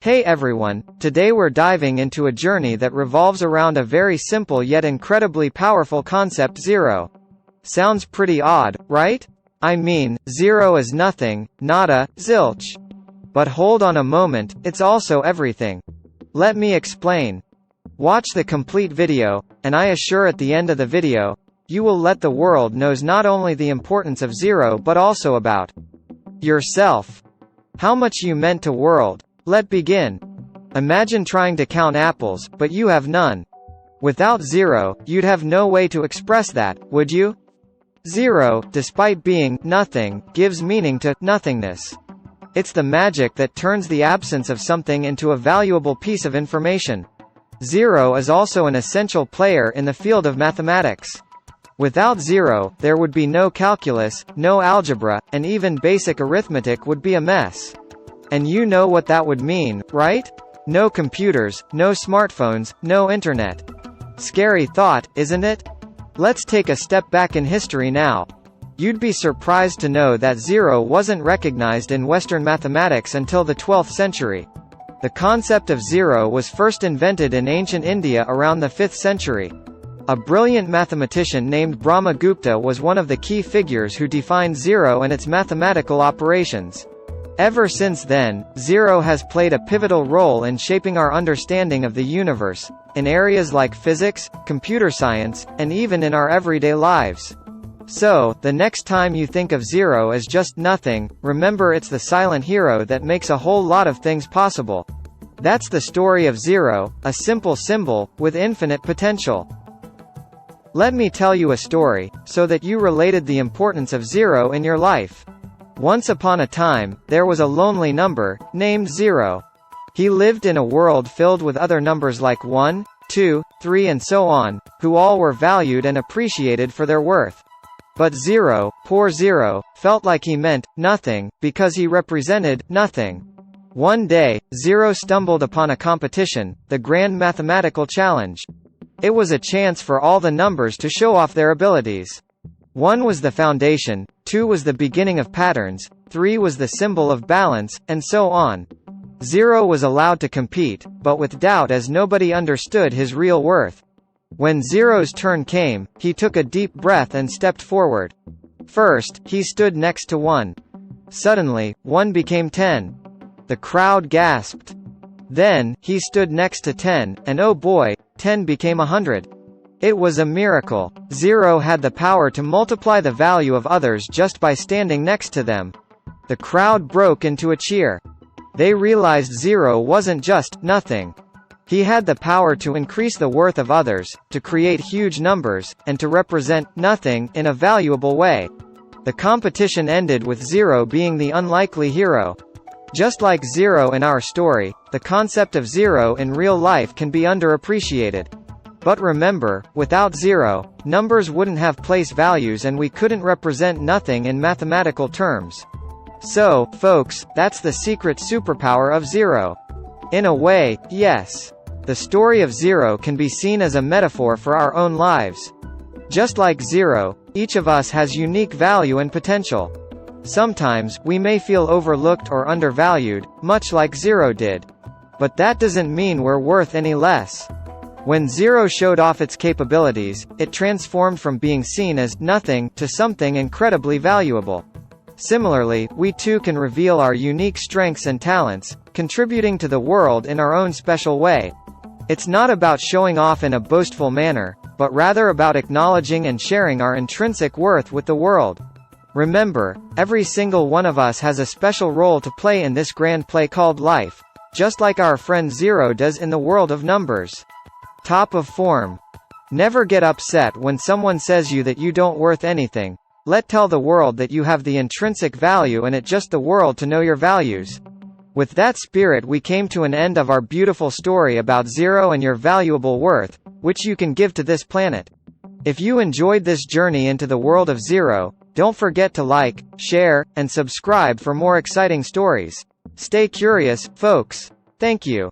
Hey everyone, today we're diving into a journey that revolves around a very simple yet incredibly powerful concept: zero. Sounds pretty odd, right? I mean, zero is nothing, nada, zilch. But hold on a moment, it's also everything. Let me explain. Watch the complete video, and I assure at the end of the video, you will let the world knows not only the importance of zero but also about yourself. How much you meant to world. Let's begin. Imagine trying to count apples, but you have none. Without zero, you'd have no way to express that, would you? Zero, despite being nothing, gives meaning to nothingness. It's the magic that turns the absence of something into a valuable piece of information. Zero is also an essential player in the field of mathematics. Without zero, there would be no calculus, no algebra, and even basic arithmetic would be a mess. And you know what that would mean, right? No computers, no smartphones, no internet. Scary thought, isn't it? Let's take a step back in history now. You'd be surprised to know that zero wasn't recognized in Western mathematics until the 12th century. The concept of zero was first invented in ancient India around the 5th century. A brilliant mathematician named Brahmagupta was one of the key figures who defined zero and its mathematical operations. Ever since then, zero has played a pivotal role in shaping our understanding of the universe, in areas like physics, computer science, and even in our everyday lives. So, the next time you think of zero as just nothing, remember it's the silent hero that makes a whole lot of things possible. That's the story of zero, a simple symbol, with infinite potential. Let me tell you a story, so that you related the importance of zero in your life. Once upon a time, there was a lonely number, named Zero. He lived in a world filled with other numbers like 1, 2, 3 and so on, who all were valued and appreciated for their worth. But Zero, poor Zero, felt like he meant nothing, because he represented nothing. One day, Zero stumbled upon a competition, the Grand Mathematical Challenge. It was a chance for all the numbers to show off their abilities. 1 was the foundation, 2 was the beginning of patterns, 3 was the symbol of balance, and so on. Zero was allowed to compete, but with doubt as nobody understood his real worth. When Zero's turn came, he took a deep breath and stepped forward. First, he stood next to 1. Suddenly, 1 became 10. The crowd gasped. Then, he stood next to 10, and oh boy, 10 became 100. It was a miracle. Zero had the power to multiply the value of others just by standing next to them. The crowd broke into a cheer. They realized Zero wasn't just nothing. He had the power to increase the worth of others, to create huge numbers, and to represent nothing in a valuable way. The competition ended with Zero being the unlikely hero. Just like Zero in our story, the concept of zero in real life can be underappreciated. But remember, without zero, numbers wouldn't have place values and we couldn't represent nothing in mathematical terms. So, folks, that's the secret superpower of zero. In a way, yes. The story of zero can be seen as a metaphor for our own lives. Just like zero, each of us has unique value and potential. Sometimes, we may feel overlooked or undervalued, much like Zero did. But that doesn't mean we're worth any less. When Zero showed off its capabilities, it transformed from being seen as nothing to something incredibly valuable. Similarly, we too can reveal our unique strengths and talents, contributing to the world in our own special way. It's not about showing off in a boastful manner, but rather about acknowledging and sharing our intrinsic worth with the world. Remember, every single one of us has a special role to play in this grand play called life, just like our friend Zero does in the world of numbers. Top of form. Never get upset when someone says that you don't worth anything. Tell the world that you have the intrinsic value and it just the world to know your values. With that spirit we came to an end of our beautiful story about zero and your valuable worth, which you can give to this planet. If you enjoyed this journey into the world of zero, don't forget to like, share, and subscribe for more exciting stories. Stay curious, folks. Thank you.